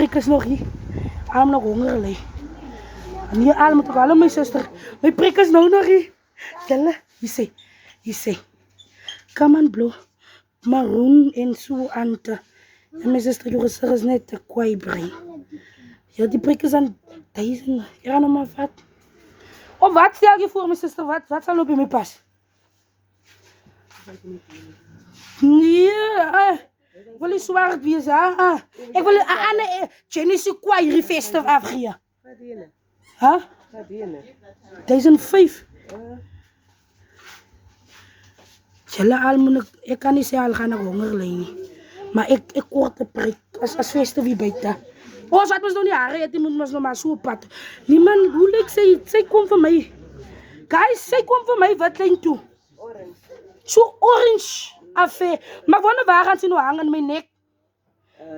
prik is nog hier. Alm nog honger lê. En hier alm moet wel my suster. My prik is nou nog hier. Julle, hier sê. Come on blue. Maroon en so ante. En my suster jou gesig is net 'n kwaai brein. Ja, die prik is aan 1000. Ja, nou maar vat. Of wat stel je voor, my suster? Wat sal op my pas? Nee, wil je zwart wees, hè? Ik wil een Genesis Choir Festival afgee. Huh? 1005. Julle al moet ek kan nie sê al gaan ek honger lê nie. Maar ek kort 'n prik as festival wie buite. Ons wat mos nou nie hare het, moet mos nou maar so pad. Niemand hoe ek sy kom vir my. Guys, sy kom vir my wat lyn toe. Orange. So orange affair. Maar wanneer waar gaan sy nou hang in my nek?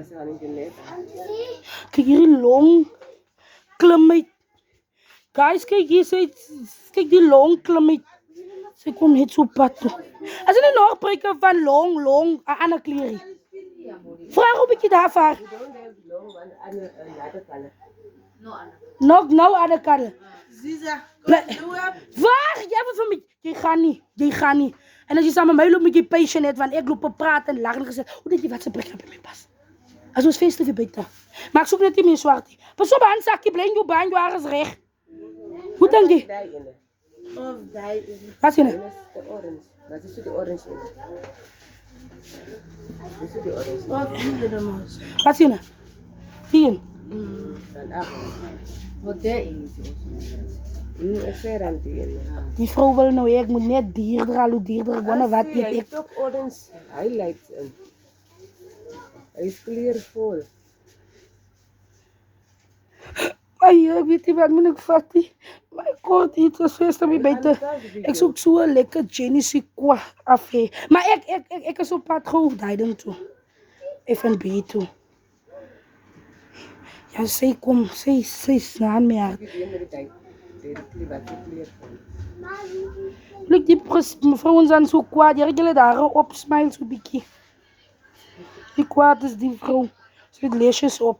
Sy hang in die nek. Kyk hierdie long klim uit. Guys, kyk hier kyk die long klim uit. Sy kom net so pad toe. As jy nog prikke van long 'n ander kleurie. Vraag hoe bietjie daarvoor. No other color. Ziza. Waar? Jy wil vir my. Jy gaan nie. En as jy saam met my loop met jy patient het, want ek loop op praat en lag en gesê, hoe dink jy wat se prik op my pas? As ons festival buite. Maar ek soek net nie meer swartie. Pas op aan sakkie, bly jou baan, jou is reg. Hoe dink jy? Of daai. Wat sien jy? Die orange. Wat is die orange in? Dis die orange. Wat sien jy? Sien. Wat daar is. Die vrou wil nou ek moet net dierder al hoe dierder wanneer wat jy ek ook orange highlights in. Hy is kleurvol. Ai, ek weet nie wat moet ek vat nie. My kort iets as feest op die buite. Ek soek so 'n lekker Genesis Choir afhê. Maar ek is op pad gehou daai ding toe. F&B toe. Ja, sy kom, sy slaan my hart. Lyk die vrouens aan so kwaad, jy julle daar op smile so bietjie. Die kwaad is die vrou. Sy het lesjes op.